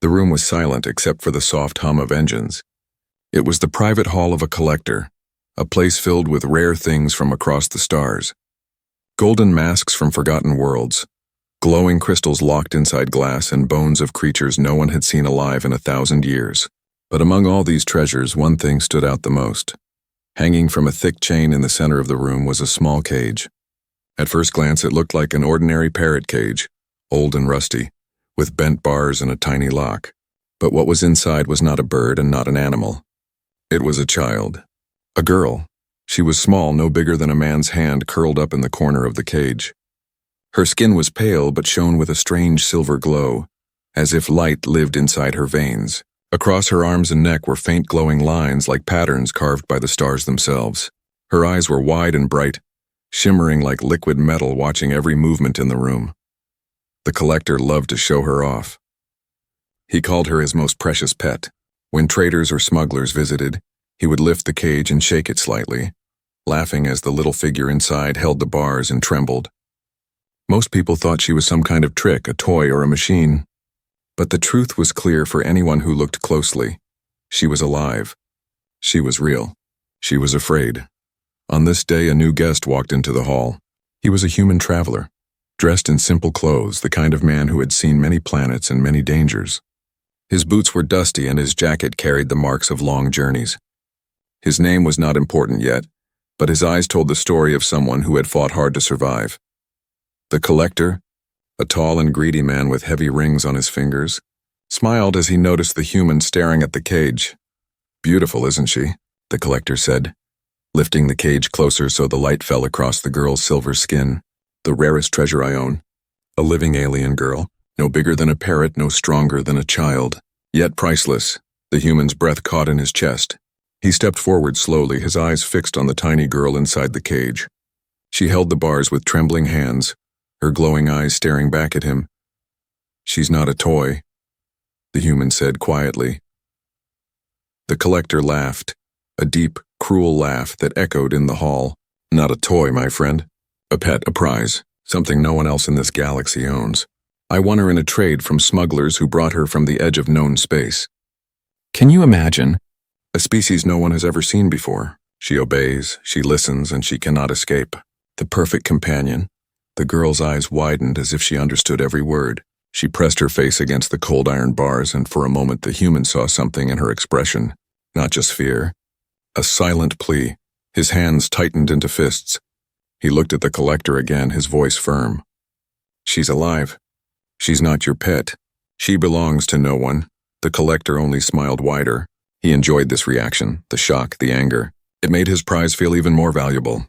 The room was silent except for the soft hum of engines. It was the private hall of a collector, a place filled with rare things from across the stars. Golden masks from forgotten worlds, glowing crystals locked inside glass, and bones of creatures no one had seen alive in 1,000 years. But among all these treasures, one thing stood out the most. Hanging from a thick chain in the center of the room was a small cage. At first glance, it looked like an ordinary parrot cage, old and rusty, with bent bars and a tiny lock. But what was inside was not a bird and not an animal. It was a child. A girl. She was small, no bigger than a man's hand, curled up in the corner of the cage. Her skin was pale but shone with a strange silver glow, as if light lived inside her veins. Across her arms and neck were faint glowing lines like patterns carved by the stars themselves. Her eyes were wide and bright, shimmering like liquid metal, watching every movement in the room. The collector loved to show her off. He called her his most precious pet. When traders or smugglers visited, he would lift the cage and shake it slightly, laughing as the little figure inside held the bars and trembled. Most people thought she was some kind of trick, a toy or a machine. But the truth was clear for anyone who looked closely. She was alive. She was real. She was afraid. On this day, a new guest walked into the hall. He was a human traveler, dressed in simple clothes, the kind of man who had seen many planets and many dangers. His boots were dusty and his jacket carried the marks of long journeys. His name was not important yet, but his eyes told the story of someone who had fought hard to survive. The collector, a tall and greedy man with heavy rings on his fingers, smiled as he noticed the human staring at the cage. "Beautiful, isn't she?" the collector said, lifting the cage closer so the light fell across the girl's silver skin. "The rarest treasure I own. A living alien girl, no bigger than a parrot, no stronger than a child, yet priceless." The human's breath caught in his chest. He stepped forward slowly, his eyes fixed on the tiny girl inside the cage. She held the bars with trembling hands, her glowing eyes staring back at him. "She's not a toy," the human said quietly. The collector laughed, a deep, cruel laugh that echoed in the hall. "Not a toy, my friend. A pet, a prize, something no one else in this galaxy owns. I won her in a trade from smugglers who brought her from the edge of known space. Can you imagine? A species no one has ever seen before. She obeys, she listens, and she cannot escape. The perfect companion." The girl's eyes widened as if she understood every word. She pressed her face against the cold iron bars, and for a moment the human saw something in her expression. Not just fear. A silent plea. His hands tightened into fists. He looked at the collector again, his voice firm. "She's alive. She's not your pet. She belongs to no one." The collector only smiled wider. He enjoyed this reaction, the shock, the anger. It made his prize feel even more valuable.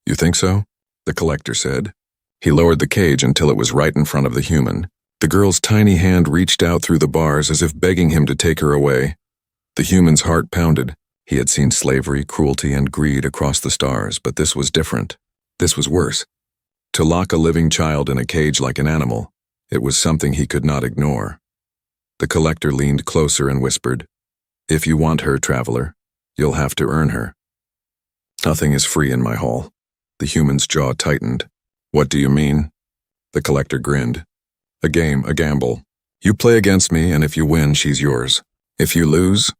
"You think so?" the collector said. He lowered the cage until it was right in front of the human. The girl's tiny hand reached out through the bars as if begging him to take her away. The human's heart pounded. He had seen slavery, cruelty, and greed across the stars, but this was different. This was worse. To lock a living child in a cage like an animal, it was something he could not ignore. The collector leaned closer and whispered, "If you want her, traveler, you'll have to earn her." "Nothing is free in my hall." The human's jaw tightened. "What do you mean?" The collector grinned. "A game, a gamble. You play against me, and if you win, she's yours. If you lose..."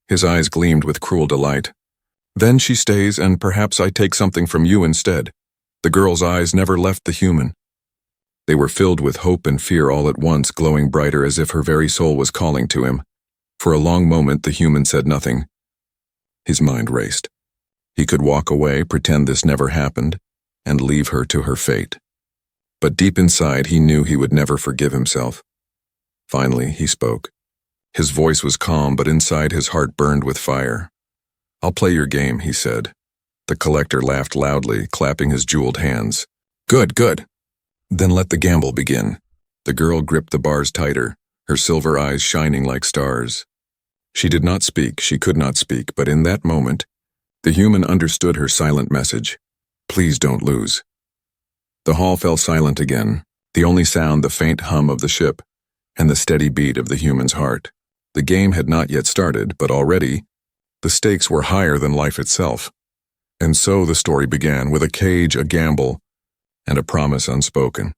His eyes gleamed with cruel delight. "Then she stays, and perhaps I take something from you instead." The girl's eyes never left the human. They were filled with hope and fear all at once, glowing brighter as if her very soul was calling to him. For a long moment, the human said nothing. His mind raced. He could walk away, pretend this never happened, and leave her to her fate. But deep inside, he knew he would never forgive himself. Finally, he spoke. His voice was calm, but inside his heart burned with fire. "I'll play your game," he said. The collector laughed loudly, clapping his jeweled hands. "Good, good. Then let the gamble begin." The girl gripped the bars tighter, her silver eyes shining like stars. She did not speak, she could not speak, but in that moment, the human understood her silent message. "Please don't lose." The hall fell silent again, the only sound the faint hum of the ship and the steady beat of the human's heart. The game had not yet started, but already, the stakes were higher than life itself. And so the story began, with a cage, a gamble, and a promise unspoken.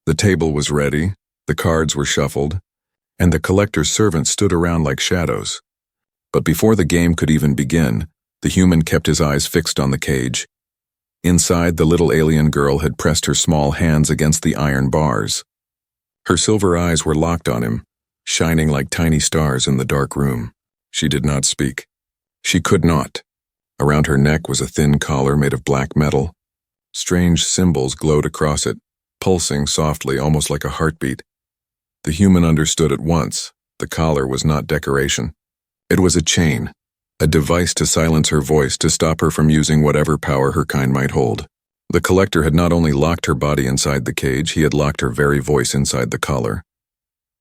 The table was ready, the cards were shuffled, and the collector's servants stood around like shadows. But before the game could even begin, the human kept his eyes fixed on the cage. Inside, the little alien girl had pressed her small hands against the iron bars. Her silver eyes were locked on him, shining like tiny stars in the dark room. She did not speak. She could not. Around her neck was a thin collar made of black metal. Strange symbols glowed across it, pulsing softly, almost like a heartbeat. The human understood at once. The collar was not decoration. It was a chain, a device to silence her voice, to stop her from using whatever power her kind might hold. The collector had not only locked her body inside the cage, he had locked her very voice inside the collar.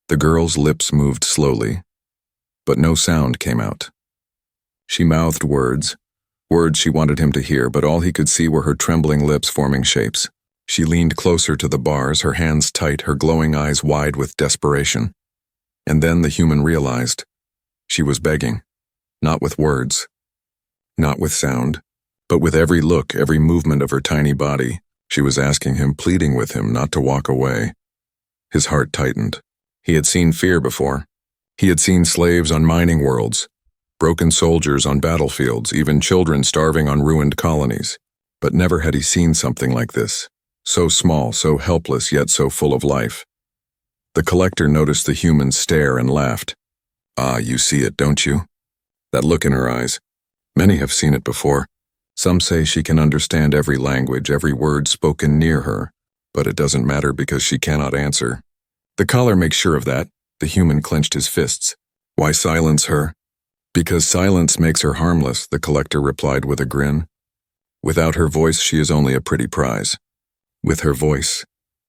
The girl's lips moved slowly, but no sound came out. She mouthed words she wanted him to hear, but all he could see were her trembling lips forming shapes. She leaned closer to the bars, her hands tight, her glowing eyes wide with desperation. And then the human realized. She was begging, not with words, not with sound, but with every look, every movement of her tiny body. She was asking him, pleading with him not to walk away. His heart tightened. He had seen fear before. He had seen slaves on mining worlds, broken soldiers on battlefields, even children starving on ruined colonies. But never had he seen something like this. So small, so helpless, yet so full of life. The collector noticed the human stare and laughed. Ah, you see it, don't you? That look in her eyes. Many have seen it before. Some say she can understand every language, every word spoken near her, but it doesn't matter because she cannot answer. The collar makes sure of that. The human clenched his fists. Why silence her? Because silence makes her harmless, the collector replied with a grin. Without her voice, she is only a pretty prize. With her voice,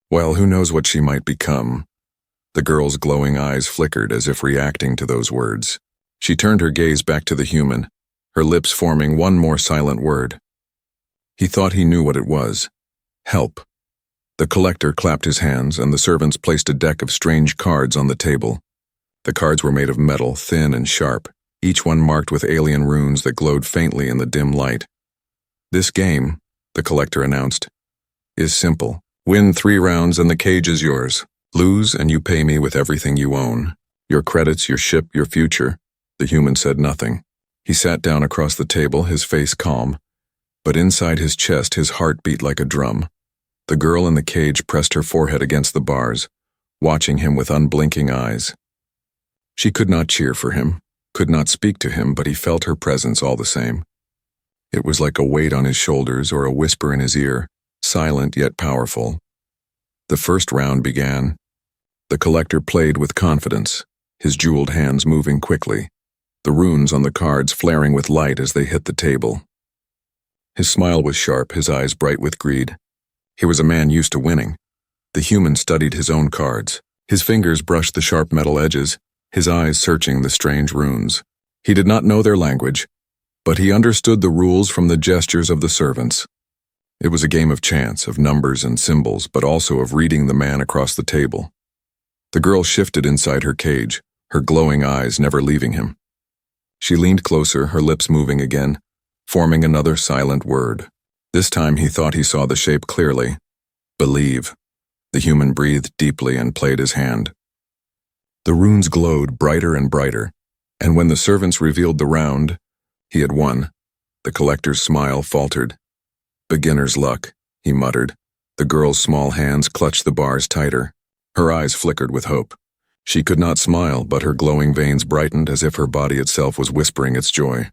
well, who knows what she might become? The girl's glowing eyes flickered as if reacting to those words. She turned her gaze back to the human, her lips forming one more silent word. He thought he knew what it was. Help. The collector clapped his hands, and the servants placed a deck of strange cards on the table. The cards were made of metal, thin and sharp, each one marked with alien runes that glowed faintly in the dim light. This game, the collector announced, is simple. Win 3 rounds and the cage is yours. Lose and you pay me with everything you own. Your credits, your ship, your future. The human said nothing. He sat down across the table, his face calm, but inside his chest his heart beat like a drum. The girl in the cage pressed her forehead against the bars, watching him with unblinking eyes. She could not cheer for him, could not speak to him, but he felt her presence all the same. It was like a weight on his shoulders or a whisper in his ear, silent yet powerful. The first round began. The collector played with confidence, his jeweled hands moving quickly, the runes on the cards flaring with light as they hit the table. His smile was sharp, his eyes bright with greed. He was a man used to winning. The human studied his own cards. His fingers brushed the sharp metal edges, his eyes searching the strange runes. He did not know their language, but he understood the rules from the gestures of the servants. It was a game of chance, of numbers and symbols, but also of reading the man across the table. The girl shifted inside her cage, her glowing eyes never leaving him. She leaned closer, her lips moving again, forming another silent word. This time he thought he saw the shape clearly. Believe. The human breathed deeply and played his hand. The runes glowed brighter and brighter, and when the servants revealed the round, he had won. The collector's smile faltered. Beginner's luck, he muttered. The girl's small hands clutched the bars tighter. Her eyes flickered with hope. She could not smile, but her glowing veins brightened as if her body itself was whispering its joy.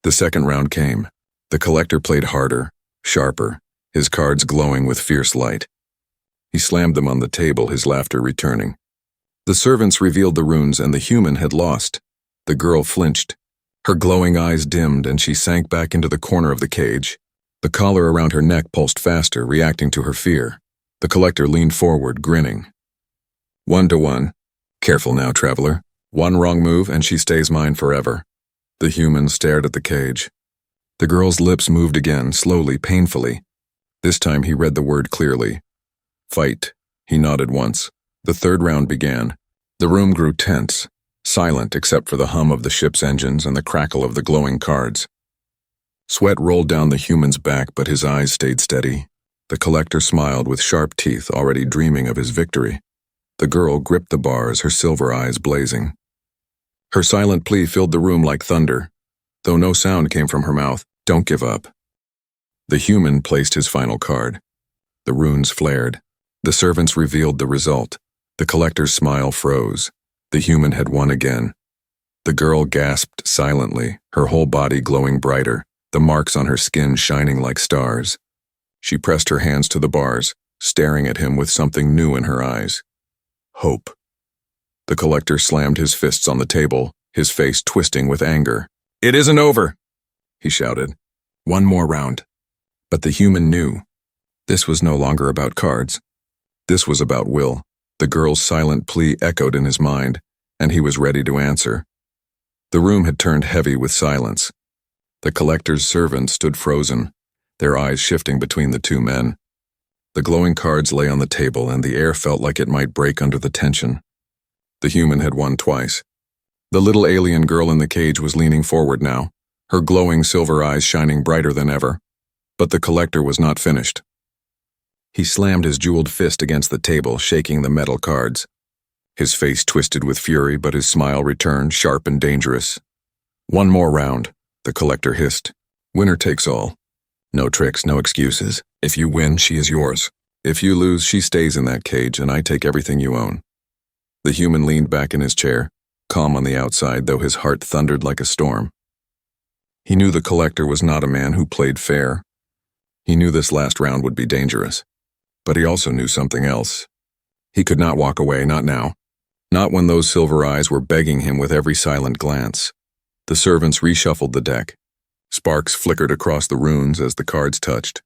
The second round came. The collector played harder, sharper, his cards glowing with fierce light. He slammed them on the table, his laughter returning. The servants revealed the runes, and the human had lost. The girl flinched. Her glowing eyes dimmed, and she sank back into the corner of the cage. The collar around her neck pulsed faster, reacting to her fear. The collector leaned forward, grinning. 1-1. Careful now, traveler. One wrong move, and she stays mine forever. The human stared at the cage. The girl's lips moved again, slowly, painfully. This time he read the word clearly. Fight. He nodded once. The third round began. The room grew tense, silent except for the hum of the ship's engines and the crackle of the glowing cards. Sweat rolled down the human's back, but his eyes stayed steady. The collector smiled with sharp teeth, already dreaming of his victory. The girl gripped the bars, her silver eyes blazing. Her silent plea filled the room like thunder, though no sound came from her mouth. Don't give up. The human placed his final card. The runes flared. The servants revealed the result. The collector's smile froze. The human had won again. The girl gasped silently, her whole body glowing brighter, the marks on her skin shining like stars. She pressed her hands to the bars, staring at him with something new in her eyes. Hope. The collector slammed his fists on the table, his face twisting with anger. "It isn't over," he shouted. "One more round." But the human knew. This was no longer about cards. This was about will. The girl's silent plea echoed in his mind, and he was ready to answer. The room had turned heavy with silence. The collector's servants stood frozen, their eyes shifting between the two men. The glowing cards lay on the table, and the air felt like it might break under the tension. The human had won twice. The little alien girl in the cage was leaning forward now, her glowing silver eyes shining brighter than ever. But the collector was not finished. He slammed his jeweled fist against the table, shaking the metal cards. His face twisted with fury, but his smile returned, sharp and dangerous. "One more round," the collector hissed. "Winner takes all. No tricks, no excuses. If you win, she is yours. If you lose, she stays in that cage, and I take everything you own." The human leaned back in his chair, calm on the outside, though his heart thundered like a storm. He knew the collector was not a man who played fair. He knew this last round would be dangerous. But he also knew something else. He could not walk away, not now. Not when those silver eyes were begging him with every silent glance. The servants reshuffled the deck. Sparks flickered across the runes as the cards touched,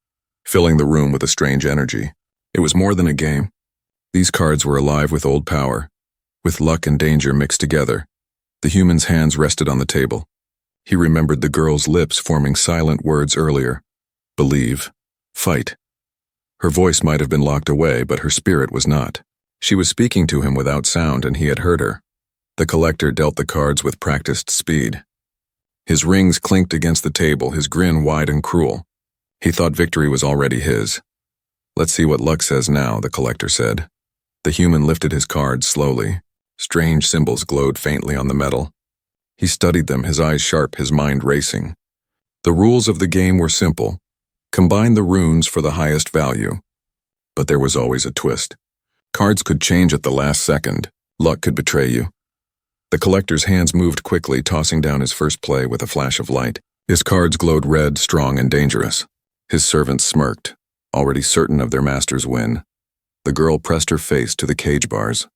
filling the room with a strange energy. It was more than a game. These cards were alive with old power, with luck and danger mixed together. The human's hands rested on the table. He remembered the girl's lips forming silent words earlier. Believe. Fight. Her voice might have been locked away, but her spirit was not. She was speaking to him without sound, and he had heard her. The collector dealt the cards with practiced speed. His rings clinked against the table, his grin wide and cruel. He thought victory was already his. "Let's see what luck says now," the collector said. The human lifted his cards slowly. Strange symbols glowed faintly on the metal. He studied them, his eyes sharp, his mind racing. The rules of the game were simple. Combine the runes for the highest value. But there was always a twist. Cards could change at the last second. Luck could betray you. The collector's hands moved quickly, tossing down his first play with a flash of light. His cards glowed red, strong, and dangerous. His servants smirked, already certain of their master's win. The girl pressed her face to the cage bars.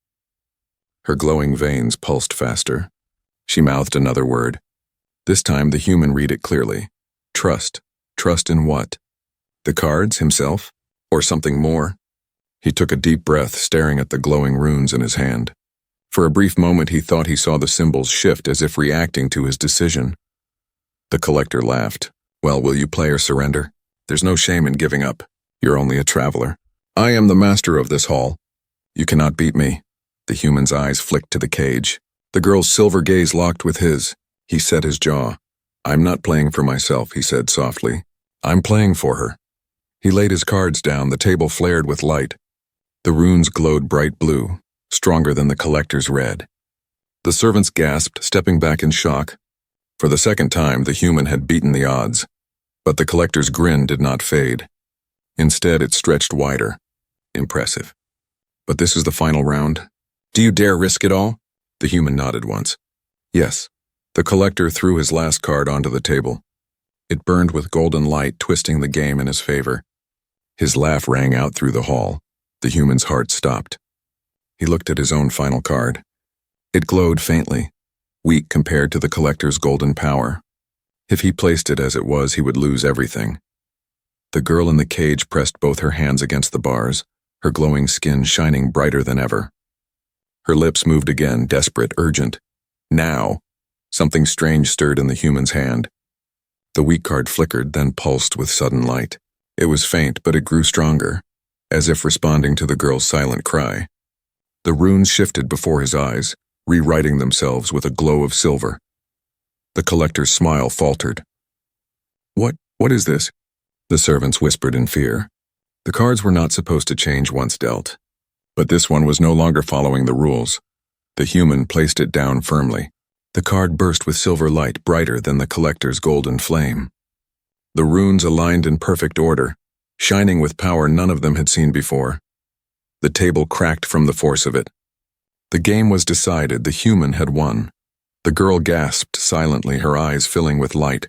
Her glowing veins pulsed faster. She mouthed another word. This time the human read it clearly. Trust. Trust in what? The cards, himself? Or something more? He took a deep breath, staring at the glowing runes in his hand. For a brief moment he thought he saw the symbols shift as if reacting to his decision. The collector laughed. "Well, will you play or surrender? There's no shame in giving up. You're only a traveler. I am the master of this hall. You cannot beat me." The human's eyes flicked to the cage. The girl's silver gaze locked with his. He set his jaw. "I'm not playing for myself," he said softly. "I'm playing for her." He laid his cards down, the table flared with light. The runes glowed bright blue, stronger than the collector's red. The servants gasped, stepping back in shock. For the second time, the human had beaten the odds. But the collector's grin did not fade. Instead, it stretched wider. Impressive. "But this is the final round. Do you dare risk it all?" The human nodded once. "Yes." The collector threw his last card onto the table. It burned with golden light, twisting the game in his favor. His laugh rang out through the hall. The human's heart stopped. He looked at his own final card. It glowed faintly, weak compared to the collector's golden power. If he placed it as it was, he would lose everything. The girl in the cage pressed both her hands against the bars, her glowing skin shining brighter than ever. Her lips moved again, desperate, urgent. Now! Something strange stirred in the human's hand. The weak card flickered, then pulsed with sudden light. It was faint, but it grew stronger, as if responding to the girl's silent cry. The runes shifted before his eyes, rewriting themselves with a glow of silver. The collector's smile faltered. What is this?" The servants whispered in fear. The cards were not supposed to change once dealt. But this one was no longer following the rules. The human placed it down firmly. The card burst with silver light brighter than the collector's golden flame. The runes aligned in perfect order, shining with power none of them had seen before. The table cracked from the force of it. The game was decided. The human had won. The girl gasped silently, her eyes filling with light.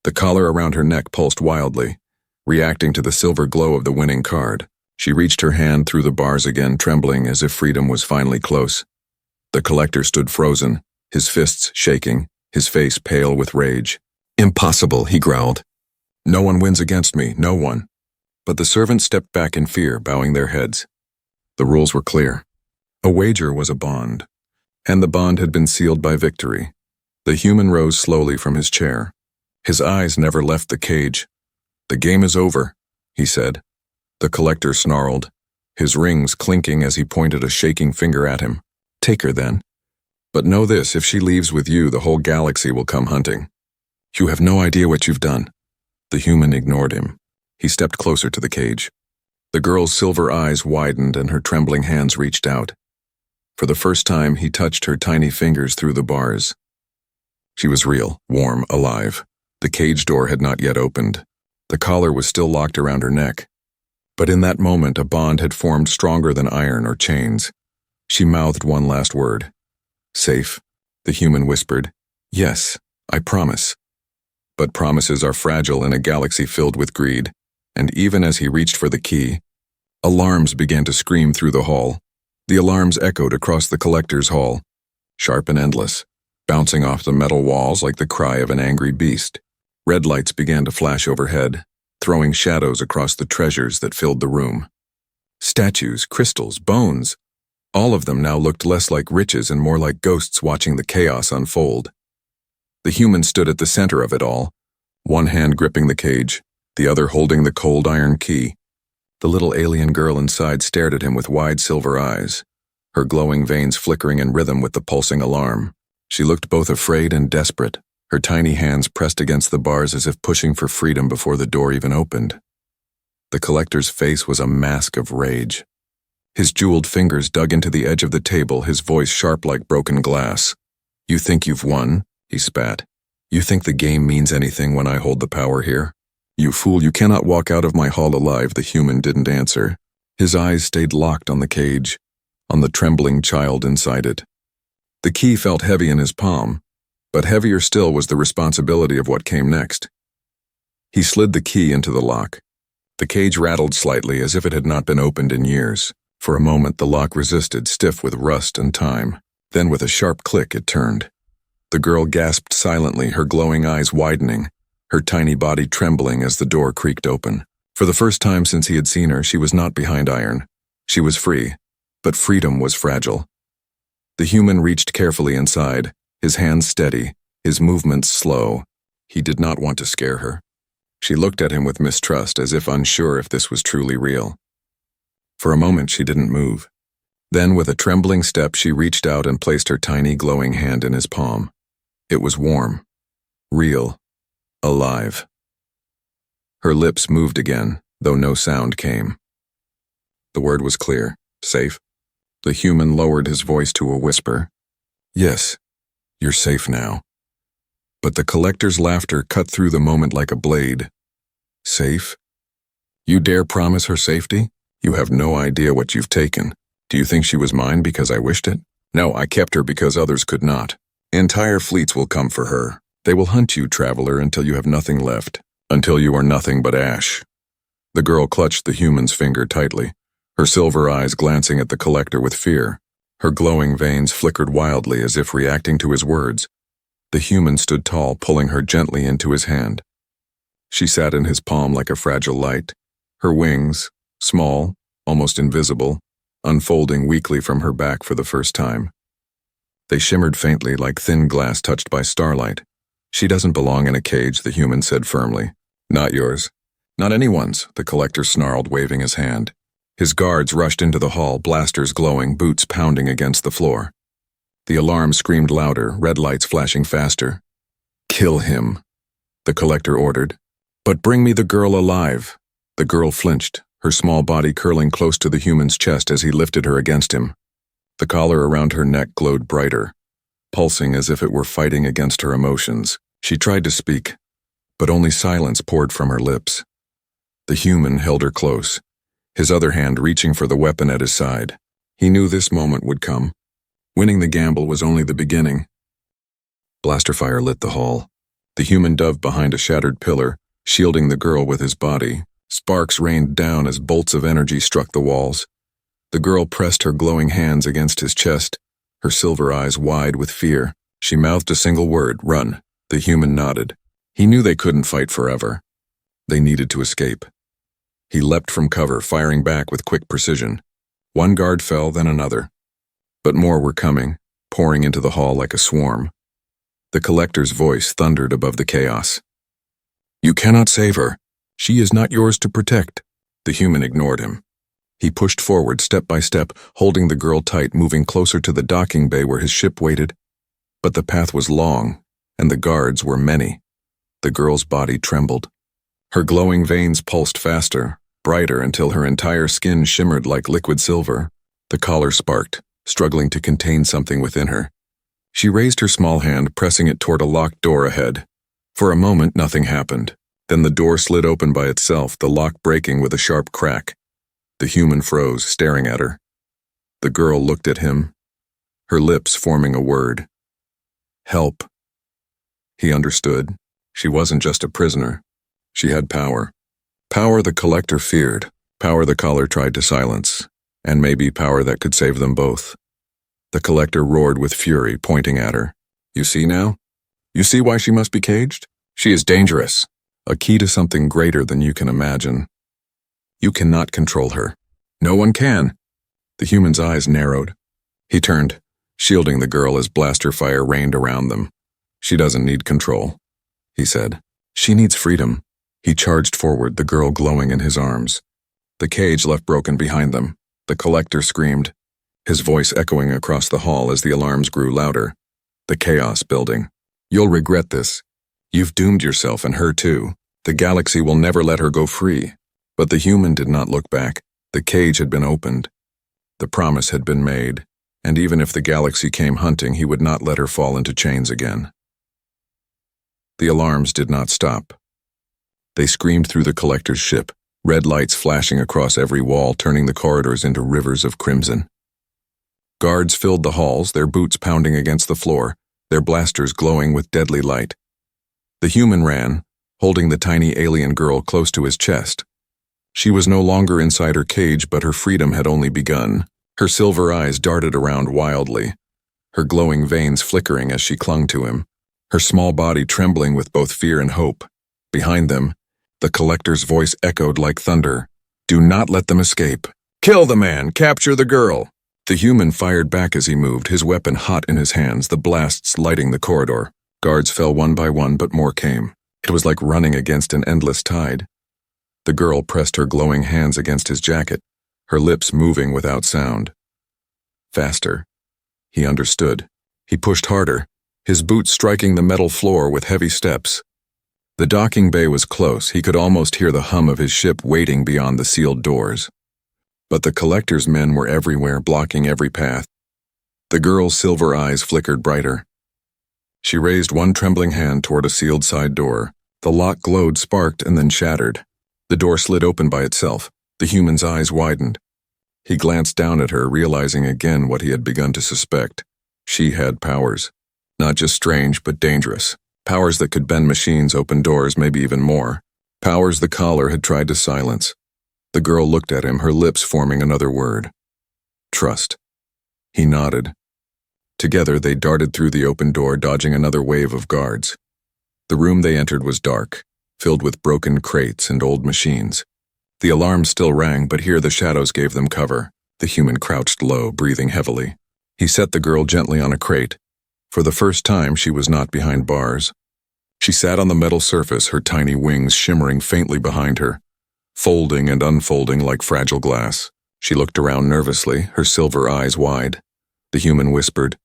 The collar around her neck pulsed wildly, reacting to the silver glow of the winning card. She reached her hand through the bars again, trembling as if freedom was finally close. The collector stood frozen, his fists shaking, his face pale with rage. "Impossible," he growled. "No one wins against me, no one." But the servants stepped back in fear, bowing their heads. The rules were clear. A wager was a bond, and the bond had been sealed by victory. The human rose slowly from his chair. His eyes never left the cage. "The game is over," he said. The collector snarled, his rings clinking as he pointed a shaking finger at him. "Take her then. But know this, if she leaves with you, the whole galaxy will come hunting. You have no idea what you've done." The human ignored him. He stepped closer to the cage. The girl's silver eyes widened and her trembling hands reached out. For the first time, he touched her tiny fingers through the bars. She was real, warm, alive. The cage door had not yet opened. The collar was still locked around her neck. But in that moment, a bond had formed stronger than iron or chains. She mouthed one last word. "Safe," the human whispered. "Yes, I promise." But promises are fragile in a galaxy filled with greed, and even as he reached for the key, alarms began to scream through the hall. The alarms echoed across the collector's hall, sharp and endless, bouncing off the metal walls like the cry of an angry beast. Red lights began to flash overhead, throwing shadows across the treasures that filled the room. Statues, crystals, bones, all of them now looked less like riches and more like ghosts watching the chaos unfold. The human stood at the center of it all, one hand gripping the cage, the other holding the cold iron key. The little alien girl inside stared at him with wide silver eyes, her glowing veins flickering in rhythm with the pulsing alarm. She looked both afraid and desperate, her tiny hands pressed against the bars as if pushing for freedom before the door even opened. The collector's face was a mask of rage. His jeweled fingers dug into the edge of the table, his voice sharp like broken glass. "You think you've won?" he spat. "You think the game means anything when I hold the power here? You fool, you cannot walk out of my hall alive." The human didn't answer. His eyes stayed locked on the cage, on the trembling child inside it. The key felt heavy in his palm, but heavier still was the responsibility of what came next. He slid the key into the lock. The cage rattled slightly as if it had not been opened in years. For a moment the lock resisted, stiff with rust and time. Then with a sharp click it turned. The girl gasped silently, her glowing eyes widening, her tiny body trembling as the door creaked open. For the first time since he had seen her, she was not behind iron. She was free, but freedom was fragile. The human reached carefully inside, his hands steady, his movements slow. He did not want to scare her. She looked at him with mistrust, as if unsure if this was truly real. For a moment she didn't move. Then with a trembling step she reached out and placed her tiny glowing hand in his palm. It was warm, real, alive. Her lips moved again, though no sound came. The word was clear. "Safe?" The human lowered his voice to a whisper. "Yes, you're safe now." But the collector's laughter cut through the moment like a blade. "Safe? You dare promise her safety? You have no idea what you've taken. Do you think she was mine because I wished it? No, I kept her because others could not. Entire fleets will come for her. They will hunt you, traveler, until you have nothing left, until you are nothing but ash." The girl clutched the human's finger tightly, her silver eyes glancing at the collector with fear. Her glowing veins flickered wildly as if reacting to his words. The human stood tall, pulling her gently into his hand. She sat in his palm like a fragile light, her wings, small, almost invisible, unfolding weakly from her back for the first time. They shimmered faintly like thin glass touched by starlight. "She doesn't belong in a cage," the human said firmly. "Not yours. Not anyone's," the collector snarled, waving his hand. His guards rushed into the hall, blasters glowing, boots pounding against the floor. The alarm screamed louder, red lights flashing faster. "Kill him," the collector ordered. "But bring me the girl alive." The girl flinched, her small body curling close to the human's chest as he lifted her against him. The collar around her neck glowed brighter, pulsing as if it were fighting against her emotions. She tried to speak, but only silence poured from her lips. The human held her close, his other hand reaching for the weapon at his side. He knew this moment would come. Winning the gamble was only the beginning. Blaster fire lit the hall. The human dove behind a shattered pillar, shielding the girl with his body. Sparks rained down as bolts of energy struck the walls. The girl pressed her glowing hands against his chest, her silver eyes wide with fear. She mouthed a single word, "Run." The human nodded. He knew they couldn't fight forever. They needed to escape. He leapt from cover, firing back with quick precision. One guard fell, then another. But more were coming, pouring into the hall like a swarm. The collector's voice thundered above the chaos. "You cannot save her. She is not yours to protect." The human ignored him. He pushed forward step by step, holding the girl tight, moving closer to the docking bay where his ship waited. But the path was long, and the guards were many. The girl's body trembled. Her glowing veins pulsed faster, brighter until her entire skin shimmered like liquid silver. The collar sparked, struggling to contain something within her. She raised her small hand, pressing it toward a locked door ahead. For a moment, nothing happened. Then the door slid open by itself, the lock breaking with a sharp crack. The human froze, staring at her. The girl looked at him, her lips forming a word. "Help." He understood. She wasn't just a prisoner. She had power. Power the collector feared, power the collar tried to silence, and maybe power that could save them both. The collector roared with fury, pointing at her. "You see now? You see why she must be caged? She is dangerous, a key to something greater than you can imagine. You cannot control her. No one can." The human's eyes narrowed. He turned, shielding the girl as blaster fire rained around them. "She doesn't need control," he said. "She needs freedom." He charged forward, the girl glowing in his arms. The cage left broken behind them. The collector screamed, his voice echoing across the hall as the alarms grew louder. The chaos building. "You'll regret this. You've doomed yourself and her too. The galaxy will never let her go free." But the human did not look back. The cage had been opened. The promise had been made, and even if the galaxy came hunting, he would not let her fall into chains again. The alarms did not stop. They screamed through the collector's ship, red lights flashing across every wall, turning the corridors into rivers of crimson. Guards filled the halls, their boots pounding against the floor, their blasters glowing with deadly light. The human ran, holding the tiny alien girl close to his chest. She was no longer inside her cage, but her freedom had only begun. Her silver eyes darted around wildly, her glowing veins flickering as she clung to him, her small body trembling with both fear and hope. Behind them, the collector's voice echoed like thunder. "Do not let them escape. Kill the man! Capture the girl!" The human fired back as he moved, his weapon hot in his hands, the blasts lighting the corridor. Guards fell one by one, but more came. It was like running against an endless tide. The girl pressed her glowing hands against his jacket, her lips moving without sound. Faster. He understood. He pushed harder, his boots striking the metal floor with heavy steps. The docking bay was close. He could almost hear the hum of his ship waiting beyond the sealed doors. But the collector's men were everywhere, blocking every path. The girl's silver eyes flickered brighter. She raised one trembling hand toward a sealed side door. The lock glowed, sparked, and then shattered. The door slid open by itself. The human's eyes widened. He glanced down at her, realizing again what he had begun to suspect. She had powers. Not just strange, but dangerous. Powers that could bend machines, open doors, maybe even more. Powers the collar had tried to silence. The girl looked at him, her lips forming another word. Trust. He nodded. Together they darted through the open door, dodging another wave of guards. The room they entered was dark, filled with broken crates and old machines. The alarms still rang, but here the shadows gave them cover. The human crouched low, breathing heavily. He set the girl gently on a crate. For the first time, she was not behind bars. She sat on the metal surface, her tiny wings shimmering faintly behind her, folding and unfolding like fragile glass. She looked around nervously, her silver eyes wide. The human whispered,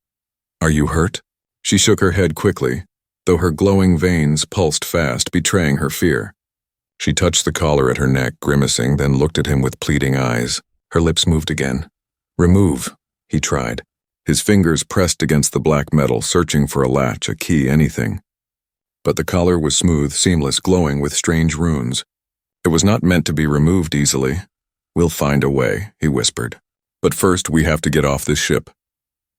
"Are you hurt?" She shook her head quickly, though her glowing veins pulsed fast, betraying her fear. She touched the collar at her neck, grimacing, then looked at him with pleading eyes. Her lips moved again. "Remove," he tried. His fingers pressed against the black metal, searching for a latch, a key, anything. But the collar was smooth, seamless, glowing with strange runes. It was not meant to be removed easily. "We'll find a way," he whispered. "But first we have to get off this ship."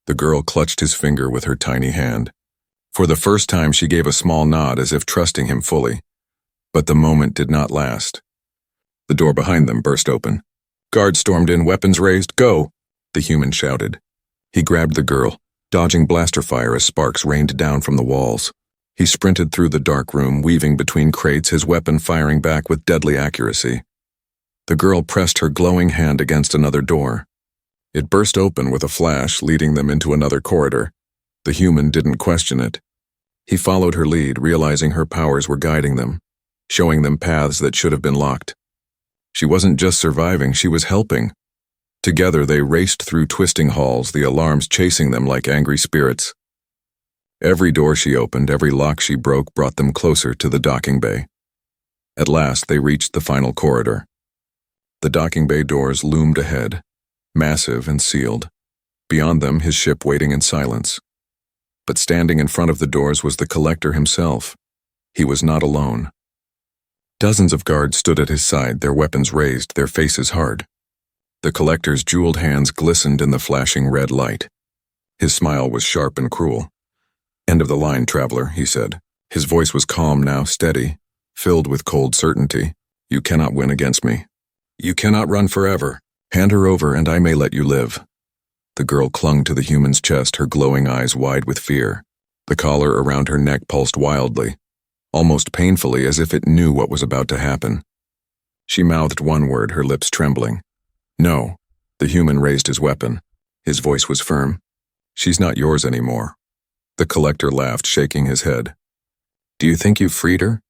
The girl clutched his finger with her tiny hand. For the first time she gave a small nod as if trusting him fully. But the moment did not last. The door behind them burst open. Guards stormed in, weapons raised. "Go!" the human shouted. He grabbed the girl, dodging blaster fire as sparks rained down from the walls. He sprinted through the dark room, weaving between crates, his weapon firing back with deadly accuracy. The girl pressed her glowing hand against another door. It burst open with a flash, leading them into another corridor. The human didn't question it. He followed her lead, realizing her powers were guiding them, showing them paths that should have been locked. She wasn't just surviving, she was helping. Together they raced through twisting halls, the alarms chasing them like angry spirits. Every door she opened, every lock she broke brought them closer to the docking bay. At last they reached the final corridor. The docking bay doors loomed ahead, massive and sealed. Beyond them, his ship waiting in silence. But standing in front of the doors was the collector himself. He was not alone. Dozens of guards stood at his side, their weapons raised, their faces hard. The collector's jeweled hands glistened in the flashing red light. His smile was sharp and cruel. "End of the line, traveler," he said. His voice was calm now, steady, filled with cold certainty. "You cannot win against me. You cannot run forever. Hand her over and I may let you live." The girl clung to the human's chest, her glowing eyes wide with fear. The collar around her neck pulsed wildly, almost painfully, as if it knew what was about to happen. She mouthed one word, her lips trembling. "No." The human raised his weapon. His voice was firm. "She's not yours anymore." The collector laughed, shaking his head. "Do you think you've freed her?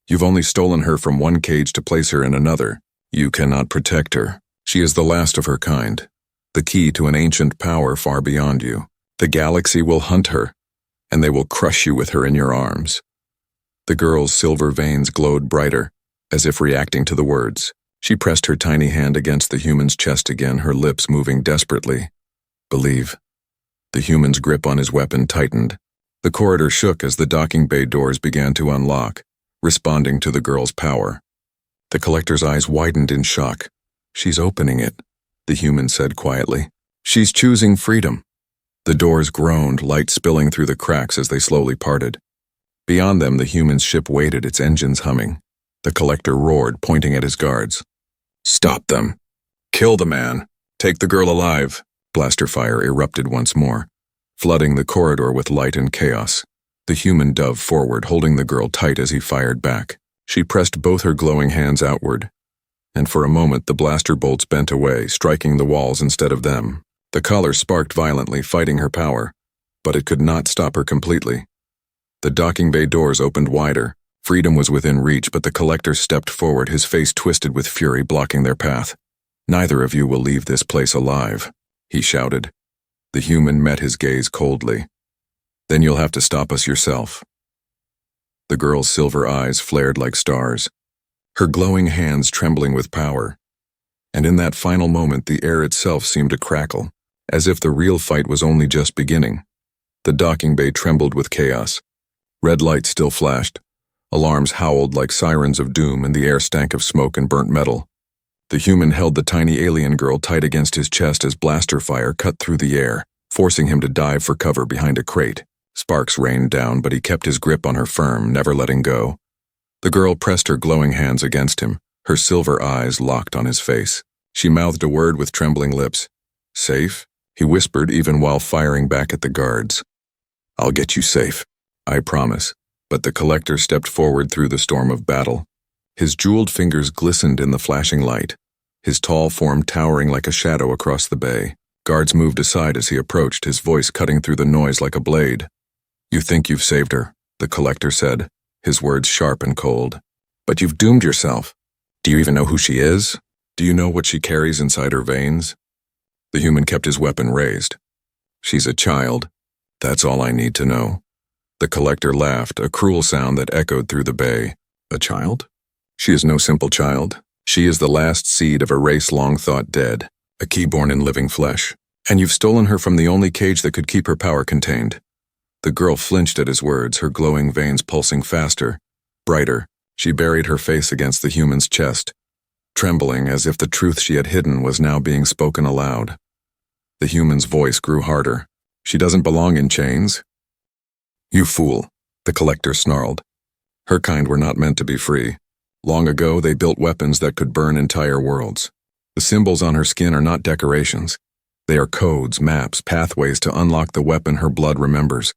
You've only stolen her from one cage to place her in another. You cannot protect her. She is the last of her kind, the key to an ancient power far beyond you. The galaxy will hunt her, and they will crush you with her in your arms." The girl's silver veins glowed brighter, as if reacting to the words. She pressed her tiny hand against the human's chest again, her lips moving desperately. "Believe." The human's grip on his weapon tightened. The corridor shook as the docking bay doors began to unlock, responding to the girl's power. The collector's eyes widened in shock. "She's opening it," the human said quietly. "She's choosing freedom." The doors groaned, light spilling through the cracks as they slowly parted. Beyond them, the human's ship waited, its engines humming. The collector roared, pointing at his guards. "Stop them! Kill the man! Take the girl alive!" Blaster fire erupted once more, flooding the corridor with light and chaos. The human dove forward, holding the girl tight as he fired back. She pressed both her glowing hands outward, and for a moment the blaster bolts bent away, striking the walls instead of them. The collar sparked violently, fighting her power, but it could not stop her completely. The docking bay doors opened wider. Freedom was within reach, but the collector stepped forward, his face twisted with fury, blocking their path. "Neither of you will leave this place alive," he shouted. The human met his gaze coldly. "Then you'll have to stop us yourself." The girl's silver eyes flared like stars, her glowing hands trembling with power. And in that final moment, the air itself seemed to crackle, as if the real fight was only just beginning. The docking bay trembled with chaos. Red lights still flashed. Alarms howled like sirens of doom, and the air stank of smoke and burnt metal. The human held the tiny alien girl tight against his chest as blaster fire cut through the air, forcing him to dive for cover behind a crate. Sparks rained down, but he kept his grip on her firm, never letting go. The girl pressed her glowing hands against him, her silver eyes locked on his face. She mouthed a word with trembling lips. "Safe?" he whispered, even while firing back at the guards. "I'll get you safe, I promise." But the collector stepped forward through the storm of battle. His jeweled fingers glistened in the flashing light, his tall form towering like a shadow across the bay. Guards moved aside as he approached, his voice cutting through the noise like a blade. "You think you've saved her," the collector said, his words sharp and cold. "But you've doomed yourself. Do you even know who she is? Do you know what she carries inside her veins?" The human kept his weapon raised. "She's a child. That's all I need to know." The collector laughed, a cruel sound that echoed through the bay. "A child? She is no simple child. She is the last seed of a race long thought dead, a key born in living flesh. And you've stolen her from the only cage that could keep her power contained. The girl flinched at his words, her glowing veins pulsing faster, brighter. She buried her face against the human's chest, trembling as if the truth she had hidden was now being spoken aloud. The human's voice grew harder. She doesn't belong in chains. You fool, the collector snarled. Her kind were not meant to be free. Long ago, they built weapons that could burn entire worlds. The symbols on her skin are not decorations. They are codes, maps, pathways to unlock the weapon her blood remembers.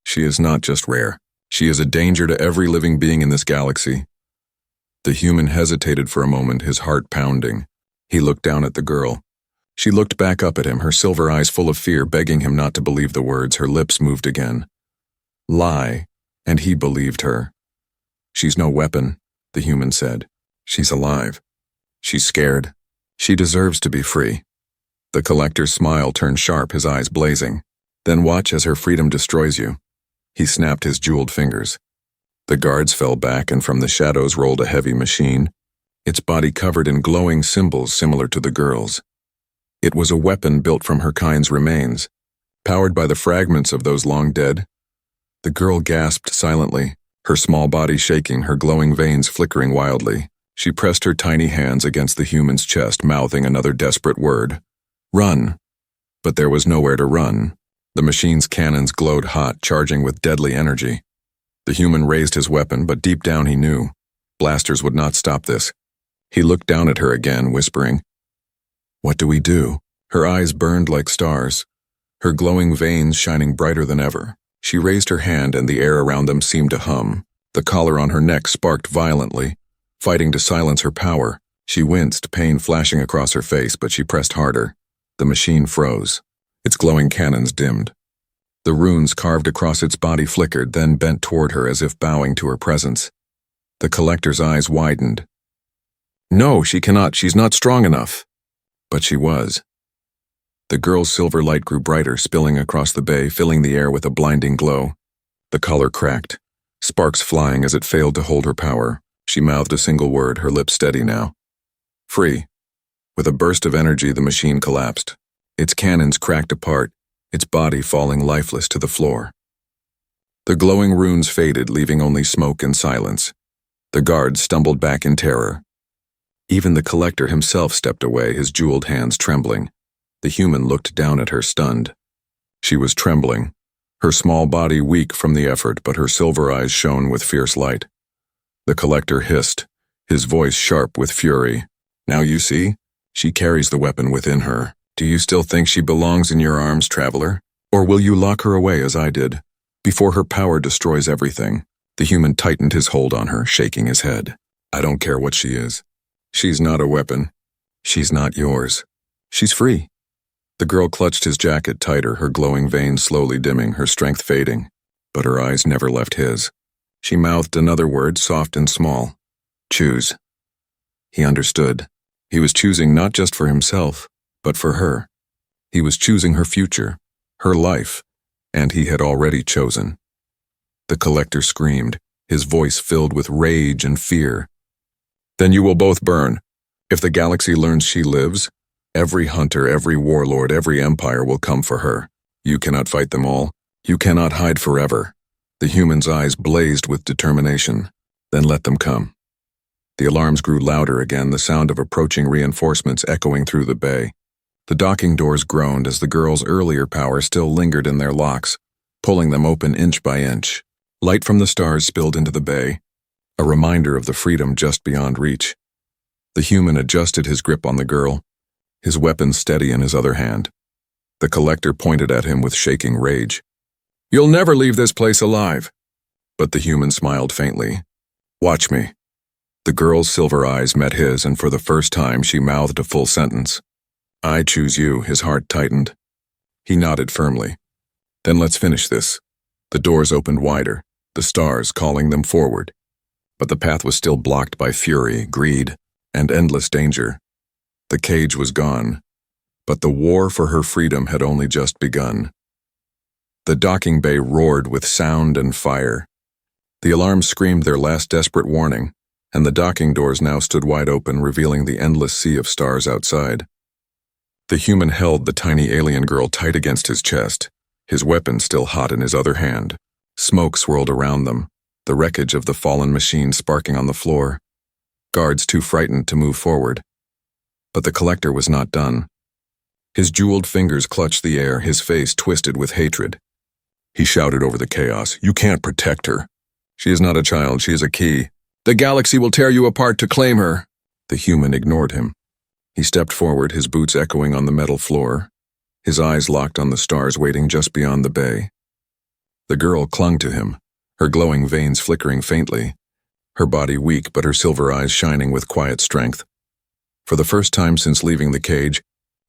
She is not just rare. She is a danger to every living being in this galaxy. The human hesitated for a moment, his heart pounding. He looked down at the girl. She looked back up at him, her silver eyes full of fear, begging him not to believe the words. Her lips moved again. Lie, and he believed her. She's no weapon, the human said. She's alive. She's scared. She deserves to be free. The collector's smile turned sharp, his eyes blazing. Then watch as her freedom destroys you. He snapped his jeweled fingers. The guards fell back, and from the shadows rolled a heavy machine, its body covered in glowing symbols similar to the girl's. It was a weapon built from her kind's remains, powered by the fragments of those long dead. The girl gasped silently, her small body shaking, her glowing veins flickering wildly. She pressed her tiny hands against the human's chest, mouthing another desperate word. Run. But there was nowhere to run. The machine's cannons glowed hot, charging with deadly energy. The human raised his weapon, but deep down he knew. Blasters would not stop this. He looked down at her again, whispering, What do we do? Her eyes burned like stars, her glowing veins shining brighter than ever. She raised her hand, and the air around them seemed to hum. The collar on her neck sparked violently, fighting to silence her power. She winced, pain flashing across her face, but she pressed harder. The machine froze. Its glowing cannons dimmed. The runes carved across its body flickered, then bent toward her as if bowing to her presence. The collector's eyes widened. No, she cannot. She's not strong enough. But she was. The girl's silver light grew brighter, spilling across the bay, filling the air with a blinding glow. The collar cracked, sparks flying as it failed to hold her power. She mouthed a single word, her lips steady now. Free. With a burst of energy, the machine collapsed. Its cannons cracked apart, its body falling lifeless to the floor. The glowing runes faded, leaving only smoke and silence. The guards stumbled back in terror. Even the collector himself stepped away, his jeweled hands trembling. The human looked down at her, stunned. She was trembling, her small body weak from the effort, but her silver eyes shone with fierce light. The collector hissed, his voice sharp with fury. Now you see? She carries the weapon within her. Do you still think she belongs in your arms, traveler? Or will you lock her away as I did, before her power destroys everything? The human tightened his hold on her, shaking his head. I don't care what she is. She's not a weapon. She's not yours. She's free. The girl clutched his jacket tighter, her glowing veins slowly dimming, her strength fading. But her eyes never left his. She mouthed another word, soft and small. Choose. He understood. He was choosing not just for himself, but for her. He was choosing her future, her life, and he had already chosen. The collector screamed, his voice filled with rage and fear. Then you will both burn. If the galaxy learns she lives, every hunter, every warlord, every empire will come for her. You cannot fight them all. You cannot hide forever. The human's eyes blazed with determination. Then let them come. The alarms grew louder again, the sound of approaching reinforcements echoing through the bay. The docking doors groaned as the girl's earlier power still lingered in their locks, pulling them open inch by inch. Light from the stars spilled into the bay, a reminder of the freedom just beyond reach. The human adjusted his grip on the girl, his weapon steady in his other hand. The collector pointed at him with shaking rage. You'll never leave this place alive. But the human smiled faintly. Watch me. The girl's silver eyes met his, and for the first time she mouthed a full sentence. I choose you, his heart tightened. He nodded firmly. Then let's finish this. The doors opened wider, the stars calling them forward. But the path was still blocked by fury, greed, and endless danger. The cage was gone, but the war for her freedom had only just begun. The docking bay roared with sound and fire. The alarms screamed their last desperate warning, and the docking doors now stood wide open, revealing the endless sea of stars outside. The human held the tiny alien girl tight against his chest, his weapon still hot in his other hand. Smoke swirled around them, the wreckage of the fallen machine sparking on the floor. Guards too frightened to move forward. But the collector was not done. His jeweled fingers clutched the air, his face twisted with hatred. He shouted over the chaos, "You can't protect her. She is not a child, she is a key. The galaxy will tear you apart to claim her." The human ignored him. He stepped forward, his boots echoing on the metal floor, his eyes locked on the stars waiting just beyond the bay. The girl clung to him, her glowing veins flickering faintly, her body weak but her silver eyes shining with quiet strength. For the first time since leaving the cage,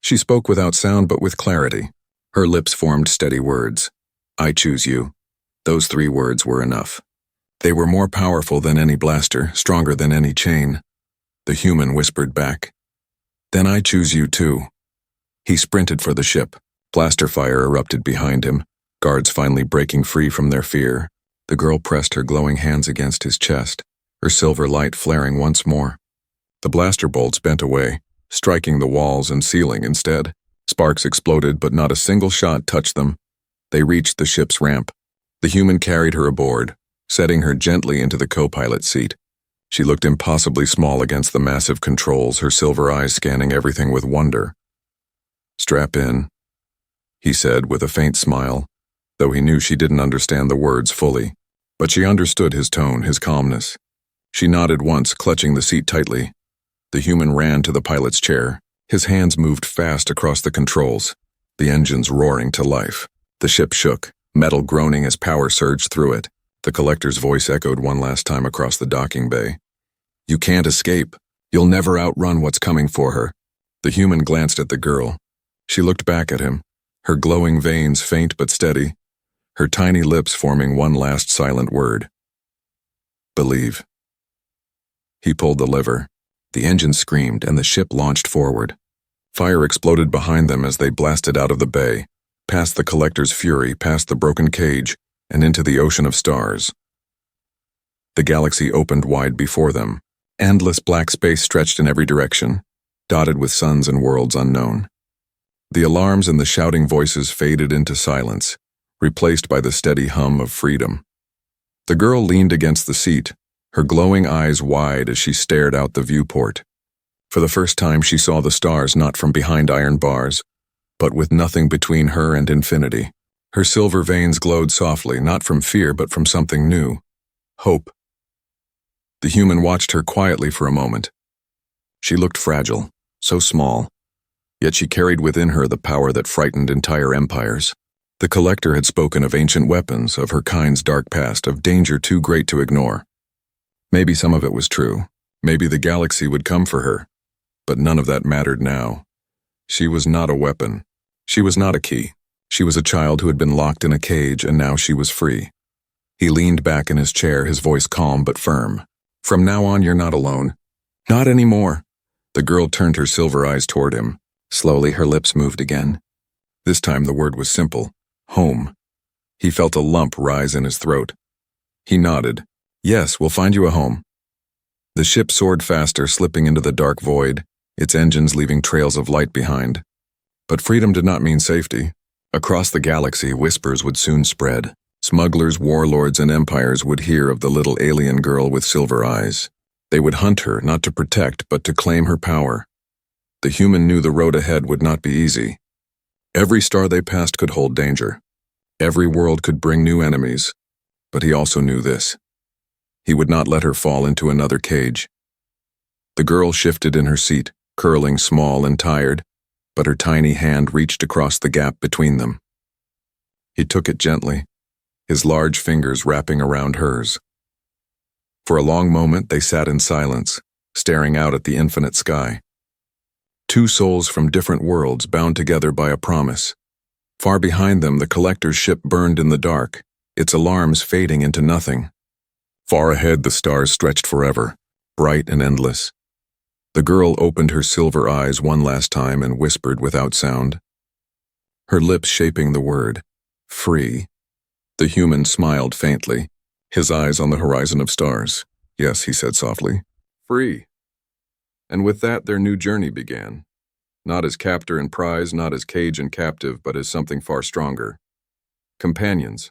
she spoke without sound but with clarity. Her lips formed steady words. "I choose you." Those 3 words were enough. They were more powerful than any blaster, stronger than any chain. The human whispered back, "Then I choose you too." He sprinted for the ship. Blaster fire erupted behind him, guards finally breaking free from their fear. The girl pressed her glowing hands against his chest, her silver light flaring once more. The blaster bolts bent away, striking the walls and ceiling instead. Sparks exploded, but not a single shot touched them. They reached the ship's ramp. The human carried her aboard, setting her gently into the co-pilot seat. She looked impossibly small against the massive controls, her silver eyes scanning everything with wonder. "Strap in," he said with a faint smile, though he knew she didn't understand the words fully. But she understood his tone, his calmness. She nodded once, clutching the seat tightly. The human ran to the pilot's chair. His hands moved fast across the controls, the engines roaring to life. The ship shook, metal groaning as power surged through it. The collector's voice echoed one last time across the docking bay. "You can't escape. You'll never outrun what's coming for her." The human glanced at the girl. She looked back at him, her glowing veins faint but steady, her tiny lips forming one last silent word. "Believe." He pulled the lever. The engine screamed and the ship launched forward. Fire exploded behind them as they blasted out of the bay, past the collector's fury, past the broken cage, and into the ocean of stars. The galaxy opened wide before them. Endless black space stretched in every direction, dotted with suns and worlds unknown. The alarms and the shouting voices faded into silence, replaced by the steady hum of freedom. The girl leaned against the seat, her glowing eyes wide as she stared out the viewport. For the first time she saw the stars not from behind iron bars, but with nothing between her and infinity. Her silver veins glowed softly, not from fear but from something new. Hope. The human watched her quietly for a moment. She looked fragile, so small, yet she carried within her the power that frightened entire empires. The collector had spoken of ancient weapons, of her kind's dark past, of danger too great to ignore. Maybe some of it was true. Maybe the galaxy would come for her. But none of that mattered now. She was not a weapon. She was not a key. She was a child who had been locked in a cage, and now she was free. He leaned back in his chair, his voice calm but firm. "From now on, you're not alone. Not anymore." The girl turned her silver eyes toward him. Slowly, her lips moved again. This time the word was simple. Home. He felt a lump rise in his throat. He nodded. "Yes, we'll find you a home." The ship soared faster, slipping into the dark void, its engines leaving trails of light behind. But freedom did not mean safety. Across the galaxy, whispers would soon spread. Smugglers, warlords, and empires would hear of the little alien girl with silver eyes. They would hunt her, not to protect, but to claim her power. The human knew the road ahead would not be easy. Every star they passed could hold danger. Every world could bring new enemies. But he also knew this. He would not let her fall into another cage. The girl shifted in her seat, curling small and tired, but her tiny hand reached across the gap between them. He took it gently, his large fingers wrapping around hers. For a long moment they sat in silence, staring out at the infinite sky. Two souls from different worlds bound together by a promise. Far behind them, the collector's ship burned in the dark, its alarms fading into nothing. Far ahead, the stars stretched forever, bright and endless. The girl opened her silver eyes one last time and whispered without sound. Her lips shaping the word, free. The human smiled faintly, his eyes on the horizon of stars. "Yes," he said softly, free. And with that, their new journey began. Not as captor and prize, not as cage and captive, but as something far stronger. Companions,